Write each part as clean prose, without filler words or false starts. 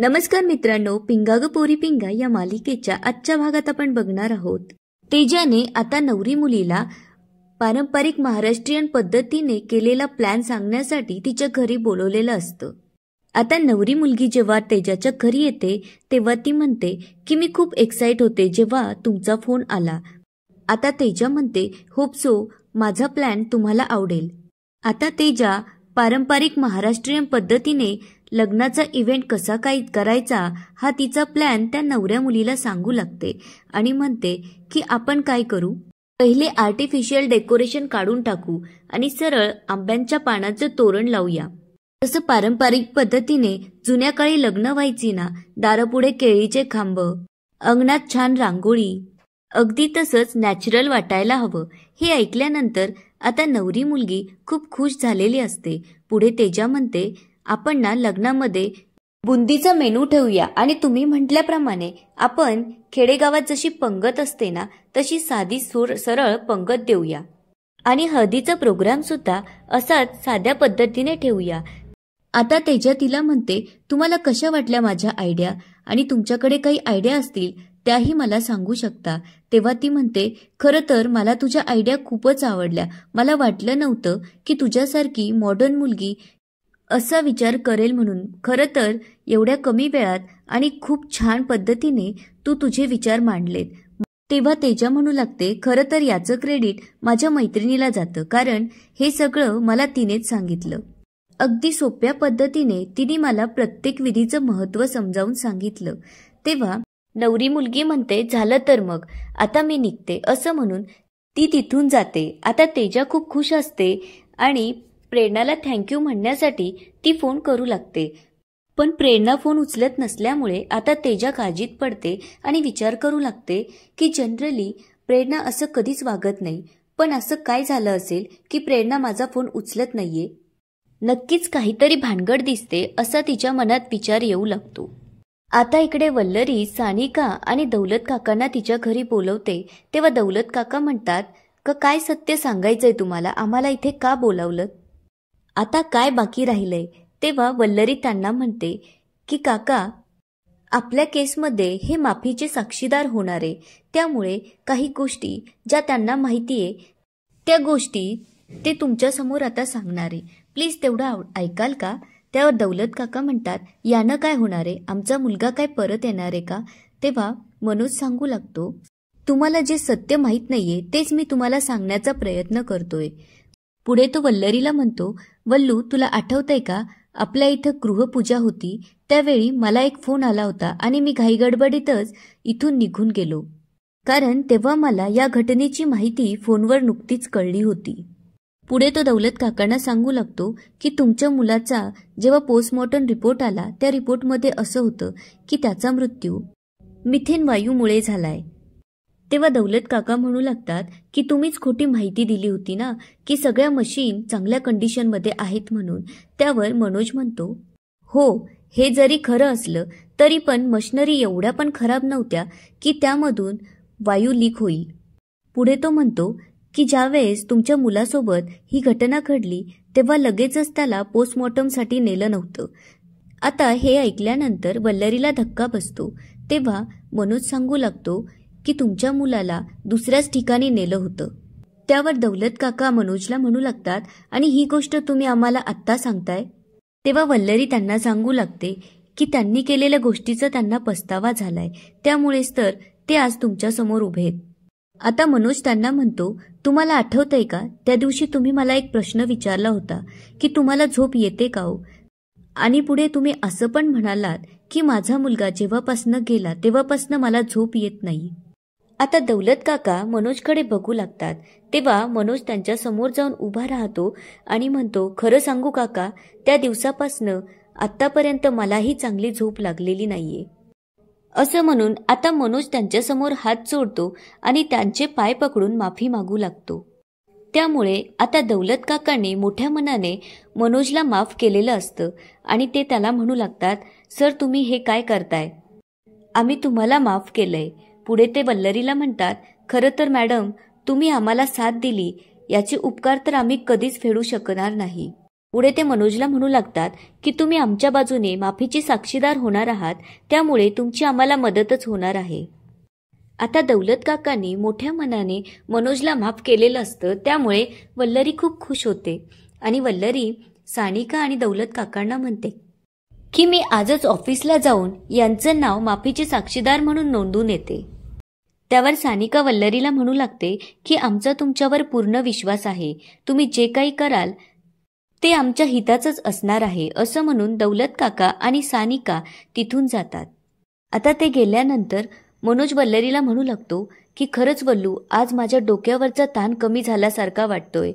नमस्कार मित्रांनो, पिंगा ग पोरी पिंगा या मालिकेच्या आजच्या भागात आपण बघणार आहोत. तेजाने आता नवरी मुलीला पारंपरिक महाराष्ट्रीयन पद्धतीने केलेला प्लॅन सांगण्यासाठी तिच्या घरी बोलवलेलं असतं. आता नवरी मुलगी जेव्हा तेजाच्या घरी येते तेव्हा ती म्हणते की मी खूप एक्साइट होते जेव्हा तुमचा फोन आला. आता तेजा म्हणते होप सो माझा प्लॅन तुम्हाला आवडेल. आता तेजा पारंपरिक महाराष्ट्रीयन पद्धतीने लग्नाचा इव्हेंट कसा काय करायचा हा तिचा प्लॅन त्या नवऱ्या मुलीला सांगू लागते आणि म्हणते की आपण काय करू, पहिले आर्टिफिशियल डेकोरेशन काढून टाकू आणि सरळ आंब्यांच्या पानाचं तोरण लावूया. तसं पारंपरिक पद्धतीने जुन्या काळी लग्न व्हायची ना, दारापुढे केळीचे खांब, अंगणात छान रांगोळी, अगदी तसंच नॅचरल वाटायला हवं. हे ऐकल्यानंतर आता नवरी मुलगी खूप खुश झालेली असते. पुढे तेजा म्हणते आपण ना लग्नामध्ये बुंदीचा मेनू ठेवूया आणि तुम्ही म्हटल्याप्रमाणे आपण खेडेगावात जशी पंगत असते ना तशी साधी सरळ पंगत देऊया आणि हळदीचा प्रोग्राम सुद्धा असाच साध्या पद्धतीने ठेवूया. आता तेजा तिला म्हणते तुम्हाला कशा वाटल्या माझ्या आयडिया आणि तुमच्याकडे काही आयडिया असतील त्याही मला सांगू शकता. तेव्हा ती म्हणते खरं तर मला तुझ्या आयडिया खूपच आवडल्या. मला वाटलं नव्हतं की तुझ्यासारखी मॉडर्न मुलगी असा विचार करेल म्हणून. खरं तर एवढ्या कमी वेळात आणि खूप छान पद्धतीने तू तुझे विचार मांडलेत. तेव्हा तेजा म्हणू लागते खरं तर याचं क्रेडिट माझ्या मैत्रिणीला जातं, कारण हे सगळं मला तिनेच सांगितलं. अगदी सोप्या पद्धतीने तिने मला प्रत्येक विधीचं महत्त्व समजावून सांगितलं. तेव्हा नवरी मुलगी म्हणते झालं तर मग आता मी निघते, असं म्हणून ती तिथून जाते. आता तेजा खूप खुश असते आणि प्रेरणाला थँक्यू म्हणण्यासाठी ती फोन करू लागते. पण प्रेरणा फोन उचलत नसल्यामुळे आता तेजा काळजीत पडते आणि विचार करू लागते की जनरली प्रेरणा असं कधीच वागत नाही, पण असं काय झालं असेल की प्रेरणा माझा फोन उचलत नाहीये. नक्कीच काहीतरी भानगड दिसते असा तिच्या मनात विचार येऊ लागतो. आता इकडे वल्लरी सानिका आणि दौलत काकांना तिच्या घरी बोलवते. तेव्हा दौलत काका म्हणतात का काय सत्य सांगायचंय तुम्हाला, आम्हाला इथे का बोलावलं, आता काय बाकी राहिलंय. तेव्हा वल्लरी त्यांना म्हणते की काका आपल्या केसमध्ये हे माफीचे साक्षीदार होणार आहे, त्यामुळे काही गोष्टी ज्या त्यांना माहितीये त्या गोष्टी ते तुमच्या समोर आता सांगणार आहे, प्लीज तेवढं ऐकाल का. त्यावर दौलत काका म्हणतात यानं काय होणार आहे, आमचा मुलगा काय परत येणार आहे का. तेव्हा मनोज सांगू लागतो तुम्हाला जे सत्य माहीत नाहीये तेच मी तुम्हाला सांगण्याचा प्रयत्न करतोय. पुढे तो वल्लरीला म्हणतो वल्लू तुला आठवतंय का आपल्या इथं गृहपूजा होती त्यावेळी मला एक फोन आला होता आणि मी घाईगडबडीतच इथून निघून गेलो, कारण तेव्हा मला या घटनेची माहिती फोनवर नुकतीच कळली होती. पुढे तो दौलत काकांना सांगू लागतो की तुमच्या मुलाचा जेव्हा पोस्टमॉर्टम रिपोर्ट आला त्या रिपोर्टमध्ये असं होतं की त्याचा मृत्यू मिथेन वायूमुळे झालाय. तेव्हा दौलत काका म्हणू लागतात की तुम्हीच खोटी माहिती दिली होती ना की सगळ्या मशीन चांगल्या कंडिशनमध्ये आहेत म्हणून. त्यावर मनोज म्हणतो हो, हे जरी खरं असलं तरी पण मशिनरी एवढ्या पण खराब नव्हत्या की त्यामधून वायू लीक होईल. पुढे तो म्हणतो की ज्यावेळेस तुमच्या मुलासोबत ही घटना घडली तेव्हा लगेचच त्याला पोस्टमॉर्टमसाठी नेलं नव्हतं. आता हे ऐकल्यानंतर वल्लरीला धक्का बसतो. तेव्हा मनोज सांगू लागतो की तुमच्या मुलाला दुसऱ्याच ठिकाणी नेलं होतं. त्यावर दौलत काका मनोजला म्हणू लागतात आणि ही गोष्ट तुम्ही आम्हाला आत्ता सांगताय. तेव्हा वल्लरी त्यांना सांगू लागते की त्यांनी केलेल्या गोष्टीचा त्यांना पस्तावा झालाय, त्यामुळेच तर ते आज तुमच्या समोर उभे आहेत. आता मनोज त्यांना म्हणतो तुम्हाला आठवतंय का त्या दिवशी तुम्ही मला एक प्रश्न विचारला होता की तुम्हाला झोप येते का हो, आणि पुढे तुम्ही असं पण म्हणालात की माझा मुलगा जेव्हापासनं गेला तेव्हापासनं मला झोप येत नाही. आता दौलत काका मनोजकडे बघू लागतात. तेव्हा मनोज त्यांच्या समोर जाऊन उभा राहतो आणि म्हणतो खरं सांगू काका त्या दिवसापासनं आत्तापर्यंत मलाही चांगली झोप लागलेली नाहीये. असं म्हणून आता मनोज त्यांच्यासमोर हात जोडतो आणि त्यांचे पाय पकडून माफी मागू लागतो. त्यामुळे आता दौलत काकांनी मोठ्या मनाने मनोजला माफ केलेलं असतं आणि ते त्याला म्हणू लागतात सर तुम्ही हे काय करताय, आम्ही तुम्हाला माफ केलंय. पुढे ते वल्लरीला म्हणतात खरं तर मॅडम तुम्ही आम्हाला साथ दिली याचे उपकार तर आम्ही कधीच फेडू शकणार नाही. पुढे ते मनोजला म्हणू लागतात की तुम्ही आमच्या बाजूने माफीचे साक्षीदार होणार आहात, त्यामुळे तुमची आम्हाला मदतच होणार आहे. आता दौलत काकांनी मोठ्या मनाने मनोजला माफ केलेलं असतं, त्यामुळे वल्लरी खूप खुश होते आणि वल्लरी सानिका आणि दौलत काकांना म्हणते की मी आजच ऑफिसला जाऊन यांचं नाव माफीचे साक्षीदार म्हणून नोंदवून येते. त्यावर सानिका वल्लरीला म्हणू लागते की आमचा तुमच्यावर पूर्ण विश्वास आहे, तुम्ही जे काही कराल ते आमच्या हिताचंच असणार आहे, असं म्हणून दौलत काका आणि सानिका तिथून जातात. आता ते गेल्यानंतर मनोज वल्लरीला म्हणू लागतो की खरंच वल्लू, आज माझ्या डोक्यावरचा ताण कमी झाल्यासारखा वाटतोय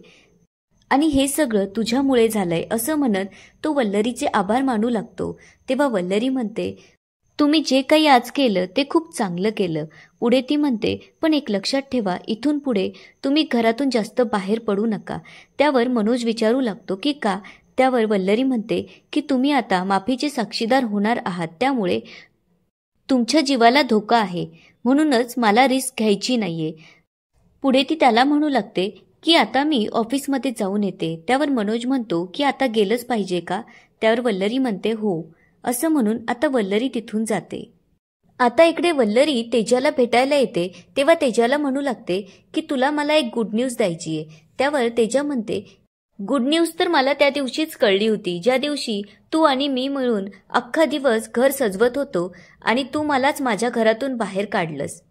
आणि हे सगळं तुझ्यामुळे झालंय, असं म्हणत तो वल्लरीचे आभार मानू लागतो. तेव्हा वल्लरी म्हणते, तुम्ही जे काही आज केलं ते खूप चांगलं केलं. पुढे ती म्हणते, पण एक लक्षात ठेवा, इथून पुढे तुम्ही घरातून जास्त बाहेर पडू नका. त्यावर मनोज विचारू लागतो की का? त्यावर वल्लरी म्हणते की तुम्ही आता माफीचे साक्षीदार होणार आहात, त्यामुळे तुमच्या जीवाला धोका आहे, म्हणूनच मला रिस्क घ्यायची नाहीये. पुढे ती त्याला म्हणू लागते की आता मी ऑफिसमध्ये जाऊन येते. त्यावर मनोज म्हणतो की आता गेलंच पाहिजे का? त्यावर वल्लरी म्हणते हो, असं म्हणून आता वल्लरी तिथून जाते. आता इकडे वल्लरी तेजाला भेटायला येते. तेव्हा तेजाला म्हणू लागते की तुला मला एक गुड न्यूज द्यायची आहे. त्यावर तेजा म्हणते, गुड न्यूज तर मला त्या दिवशीच कळली होती, ज्या दिवशी तू आणि मी मिळून अख्खा दिवस घर सजवत होतो आणि तू मलाच माझ्या घरातून बाहेर काढलंस.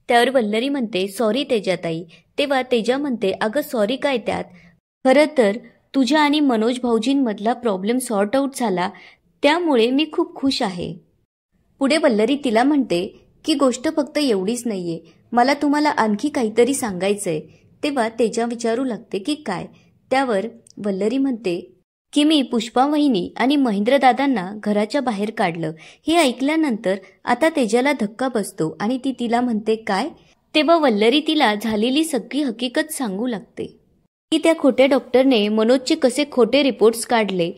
त्यावर वल्लरी म्हणते, सॉरी तेजाताई. तेव्हा तेजा म्हणते, अगं सॉरी काय त्यात, खरं तर तुझ्या आणि मनोज भाऊजींमधला प्रॉब्लेम सॉर्ट आऊट झाला, त्यामुळे मी खूप खुश आहे. पुढे वल्लरी तिला म्हणते की गोष्ट फक्त एवढीच नाहीये, मला तुम्हाला आणखी काहीतरी सांगायचंय. तेव्हा तेजा विचारू लागते की काय? त्यावर वल्लरी म्हणते की मी पुष्पा वहिनी आणि महेंद्र दादांना घराच्या बाहेर काढलं. हे ऐकल्यानंतर आता तेजाला धक्का बसतो आणि ती तिला म्हणते काय? तेव्हा वल्लरी तिला झालेली सगळी हकीकत सांगू लागते की त्या खोट्या डॉक्टरने मनोजचे कसे खोटे रिपोर्ट्स काढले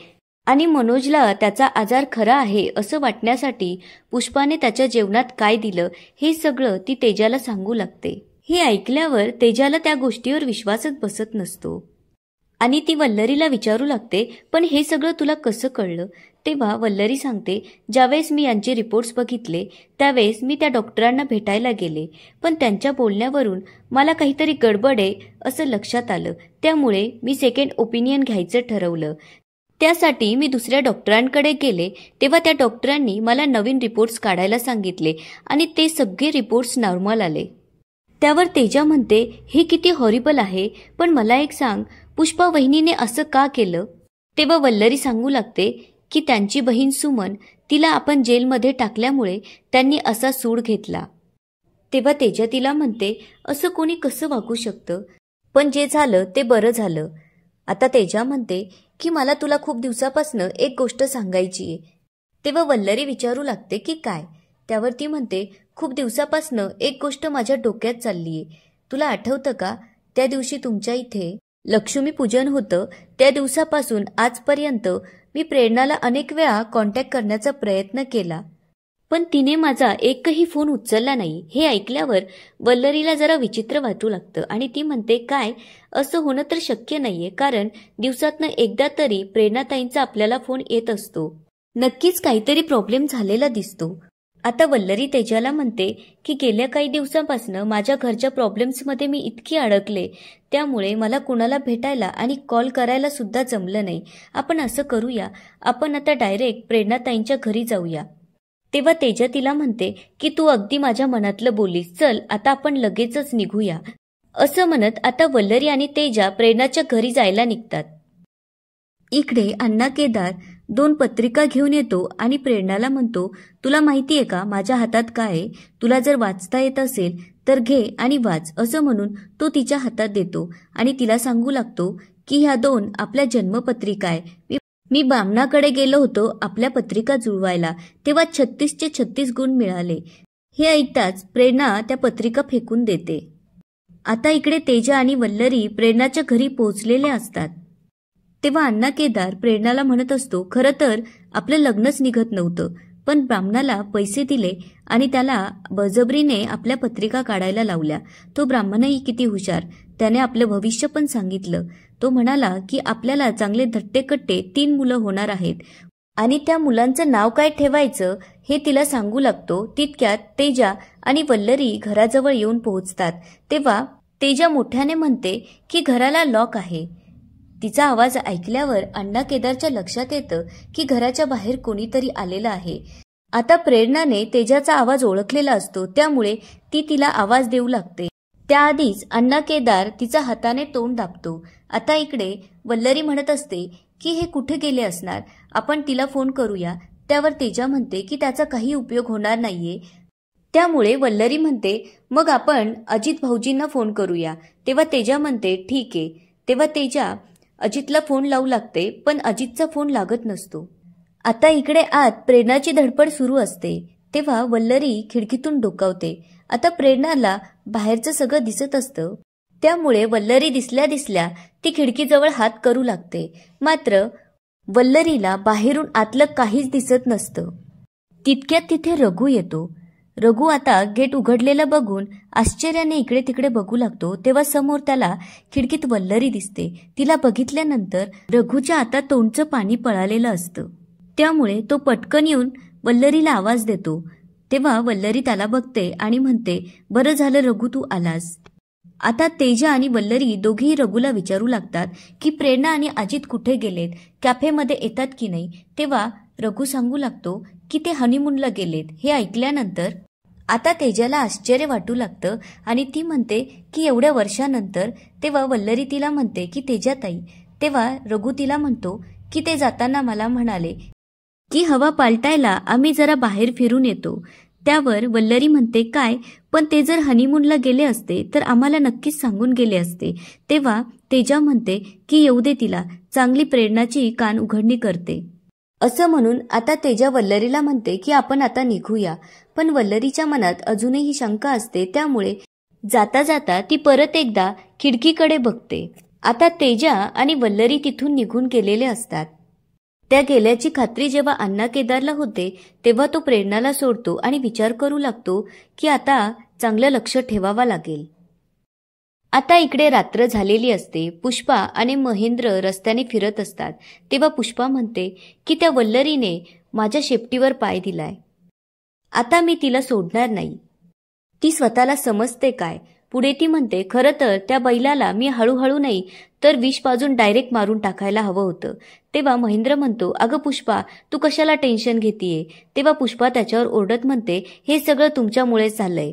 आणि मनोजला त्याचा आजार खरा आहे असं वाटण्यासाठी पुष्पाने त्याच्या जेवणात काय दिलं, हे सगळं ती तेजाला सांगू लागते. हे ऐकल्यावर तेजाला त्या गोष्टीवर विश्वासच बसत नसतो आणि ती वल्लरीला विचारू लागते, पण हे सगळं तुला कसं कळलं? तेव्हा वल्लरी सांगते, ज्यावेळेस मी यांचे रिपोर्ट्स बघितले त्यावेळेस मी त्या डॉक्टरांना भेटायला गेले, पण त्यांच्या बोलण्यावरून मला काहीतरी गडबड आहे असं लक्षात आलं, त्यामुळे मी सेकंड ओपिनियन घ्यायचं ठरवलं. त्यासाठी मी दुसऱ्या डॉक्टरांकडे गेले. तेव्हा त्या डॉक्टरांनी मला नवीन रिपोर्ट्स काढायला सांगितले आणि ते सगळे रिपोर्ट्स नॉर्मल आले. त्यावर तेजा म्हणते, हे किती हॉरिबल आहे, पण मला एक सांग, पुष्पा वहिनीने असं का केलं? तेव्हा वल्लरी सांगू लागते की त्यांची बहीण सुमन, तिला आपण जेलमध्ये टाकल्यामुळे त्यांनी असा सूड घेतला. तेव्हा तेजा तिला म्हणते, असं कोणी कसं वागू शकतं, पण जे झालं ते बरं झालं. आता तेजा म्हणते की मला तुला खूप दिवसापासून एक गोष्ट सांगायची आहे. तेव्हा वल्लरी विचारू लागते की काय? त्यावर ती म्हणते, खूप दिवसापासून एक गोष्ट माझ्या डोक्यात चाललीये. तुला आठवतं का, त्या दिवशी तुमच्या इथे लक्ष्मीपूजन होतं, त्या दिवसापासून आजपर्यंत मी प्रेरणाला अनेक वेळा कॉन्टॅक्ट करण्याचा प्रयत्न केला, पण तिने माझा एकही फोन उचलला नाही. हे ऐकल्यावर वल्लरीला जरा विचित्र वाटू लागतं आणि ती म्हणते, काय, असं होणं तर शक्य नाहीये, कारण दिवसातनं एकदा तरी प्रेरणाताईंचा आपल्याला फोन येत असतो. नक्कीच काहीतरी प्रॉब्लेम झालेला दिसतो. आता वल्लरी तेजाला म्हणते की गेल्या काही दिवसांपासून माझ्या घरच्या प्रॉब्लेम्समध्ये मी इतकी अडकले, त्यामुळे मला कुणाला भेटायला आणि कॉल करायला सुद्धा जमलं नाही. आपण असं करूया, आपण आता डायरेक्ट प्रेरणाताईंच्या घरी जाऊया. तेव्हा तेजा तिला म्हणते की तू अगदी माझ्या मनातलं बोलीस, चल आता आपण लगेचच निघूया. असं म्हणत आता वल्लरी आणि तेजा प्रेरणाच्या घरी जायला निघतात. इकडे अण्णा केदार 2 पत्रिका घेऊन येतो आणि प्रेरणाला म्हणतो, तुला माहितीये का माझ्या हातात काय आहे? तुला जर वाचता येत असेल तर घे आणि वाच, असं म्हणून तो तिच्या हातात देतो आणि तिला सांगू लागतो की ह्या 2 आपल्या जन्मपत्रिका आहे. मी बामणाकडे गेलो होतो आपल्या पत्रिका जुळवायला, तेव्हा 36चे 36 गुण मिळाले. हे ऐकताच प्रेरणा त्या पत्रिका फेकून देते. आता इकडे तेजा आणि वल्लरी प्रेरणाच्या घरी पोहोचलेले असतात. तेव्हा अण्णा केदार प्रेरणाला म्हणत असतो, खरं तर आपलं लग्नच निघत नव्हतं, पण ब्राह्मणाला पैसे दिले आणि त्याला बळजबरीने आपल्या पत्रिका काढायला लावल्या. तो ब्राह्मणही किती हुशार, त्याने आपलं भविष्य पण सांगितलं. तो म्हणाला की आपल्याला चांगले धट्टेकट्टे 3 मुलं होणार आहेत आणि त्या मुलांचं नाव काय ठेवायचं हे तिला सांगू लागतो. तितक्यात तेजा आणि वल्लरी घराजवळ येऊन पोहोचतात. तेव्हा तेजा मोठ्याने म्हणते की घराला लॉक आहे. तिचा आवाज ऐकल्यावर अण्णा केदारच्या लक्षात येतं की घराच्या बाहेर कोणीतरी आलेलं आहे. आता प्रेरणाने तेजाचा आवाज ओळखलेला असतो, त्यामुळे ती तिला आवाज देऊ लागते. त्याआधीच अण्णा केदार तिचा हाताने तोंड दाबतो. आता इकडे वल्लरी म्हणत असते की हे कुठे गेले असणार, आपण तिला फोन करूया. त्यावर तेजा म्हणते की त्याचा काही उपयोग होणार नाहीये. त्यामुळे वल्लरी म्हणते मग आपण अजित भाऊजींना फोन करूया. तेव्हा तेजा म्हणते ठीक आहे. तेव्हा तेजा अजितला फोन लावू लागते, पण अजितचा फोन लागत नसतो. आता इकडे आत प्रेरणाची धडपड सुरू असते. तेव्हा वल्लरी खिडकीतून डोकावते. आता प्रेरणाला बाहेरचं सगळं दिसत असतं, त्यामुळे वल्लरी दिसल्या ती खिडकीजवळ हात करू लागते. मात्र वल्लरीला बाहेरून आतलं काहीच दिसत नसतं. तितक्यात तिथे रघु येतो. रघु आता गेट उघडलेलं बघून आश्चर्याने इकडे तिकडे बघू लागतो. तेव्हा समोर त्याला खिडकीत वल्लरी दिसते. तिला बघितल्यानंतर रघुच्या आता तोंडचं पाणी पळालेलं असतं, त्यामुळे तो पटकन येऊन वल्लरीला आवाज देतो. तेव्हा वल्लरी त्याला बघते आणि म्हणते बरं झालं रघु तू आलास. आता तेजा आणि वल्लरी दोघेही रघुला विचारू लागतात की प्रेरणा आणि अजित कुठे गेलेत, कॅफेमध्ये येतात की नाही. तेव्हा रघु सांगू लागतो की ते हनीमूनला गेलेत. हे ऐकल्यानंतर आता तेजाला आश्चर्य वाटू लागतं आणि ती म्हणते की एवढ्या वर्षानंतर. तेव्हा वल्लरी तिला म्हणते की तेजाताई. तेव्हा रघु तिला म्हणतो की ते जाताना मला म्हणाले की हवा पालटायला आम्ही जरा बाहेर फिरून येतो. त्यावर वल्लरी म्हणते काय, पण ते जर हनीमूनला गेले असते तर आम्हाला नक्कीच सांगून गेले असते. तेव्हा तेजा म्हणते की येऊ दे तिला, चांगली प्रेरणाची कान उघडणी करते. असं म्हणून आता तेजा वल्लरीला म्हणते की आपण आता निघूया. पण वल्लरीच्या मनात अजूनही शंका असते, त्यामुळे जाता जाता ती परत एकदा खिडकीकडे बघते. आता तेजा आणि वल्लरी तिथून निघून गेलेले असतात. त्या गेल्याची खात्री जेव्हा अण्णा केदारला होते तेव्हा तो प्रेरणाला सोडतो आणि विचार करू लागतो की आता चांगलं लक्ष ठेवावा लागेल. आता इकडे रात्र झालेली असते. पुष्पा आणि महेंद्र रस्त्याने फिरत असतात. तेव्हा पुष्पा म्हणते की त्या वल्लरीने माझ्या शेपटीवर पाय दिलाय, आता मी तिला सोडणार नाही. ती स्वतःला समजते काय. पुढे ती म्हणते खरं तर त्या बैलाला मी हळूहळू नाही तर विष पाजून डायरेक्ट मारून टाकायला हवं होतं. तेव्हा महेंद्र म्हणतो अगं पुष्पा तू कशाला टेन्शन घेतीये. तेव्हा पुष्पा त्याच्यावर ओरडत म्हणते हे सगळं तुमच्यामुळेच झालंय.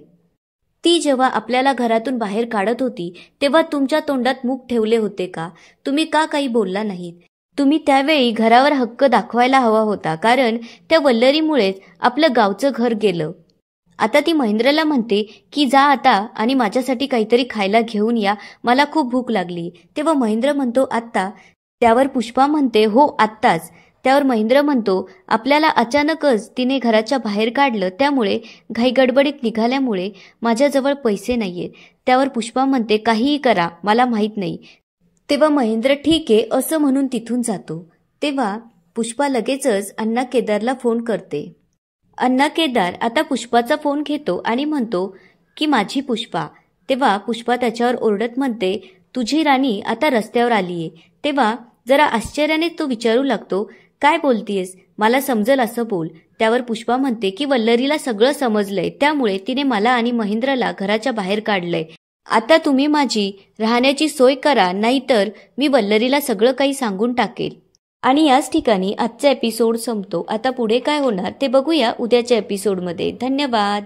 ती जेव्हा आपल्याला घरातून बाहेर काढत होती तेव्हा तुमच्या तोंडात मूग ठेवले होते का, तुम्ही का काही बोलला नाहीत. तुम्ही त्यावेळी घरावर हक्क दाखवायला हवा होता, कारण त्या वल्लरीमुळेच आपलं गावचं घर गेलं. आता ती महेंद्रला म्हणते की जा आता आणि माझ्यासाठी काहीतरी खायला घेऊन या, मला खूप भूक लागली. तेव्हा महेंद्र म्हणतो आत्ता. त्यावर पुष्पा म्हणते हो आत्ताच. त्यावर महेंद्र म्हणतो आपल्याला अचानकच तिने घराच्या बाहेर काढलं, त्यामुळे घाईगडबडीत निघाल्यामुळे माझ्याजवळ पैसे नाहीयेत. त्यावर पुष्पा म्हणते काहीही करा, मला माहीत नाही. तेव्हा महेंद्र ठीक आहे असं म्हणून तिथून जातो. तेव्हा पुष्पा लगेचच अण्णा केदारला फोन करते. अण्णा केदार आता पुष्पाचा फोन घेतो आणि म्हणतो की माझी पुष्पा. तेव्हा पुष्पा त्याच्यावर ओरडत म्हणते तुझी राणी आता रस्त्यावर आलीये. तेव्हा जरा आश्चर्याने तो विचारू लागतो काय बोलतीयस, मला समजल असं बोल. त्यावर पुष्पा म्हणते की वल्लरीला सगळं समजलंय, त्यामुळे तिने मला आणि महेंद्रला घराच्या बाहेर काढलंय. आता तुम्ही माझी राहण्याची सोय करा, नाहीतर मी वल्लरीला सगळं काही सांगून टाकेल. आणि याच ठिकाणी आजचा एपिसोड संपतो. आता पुढे काय होणार ते बघूया उद्याच्या एपिसोडमध्ये. धन्यवाद.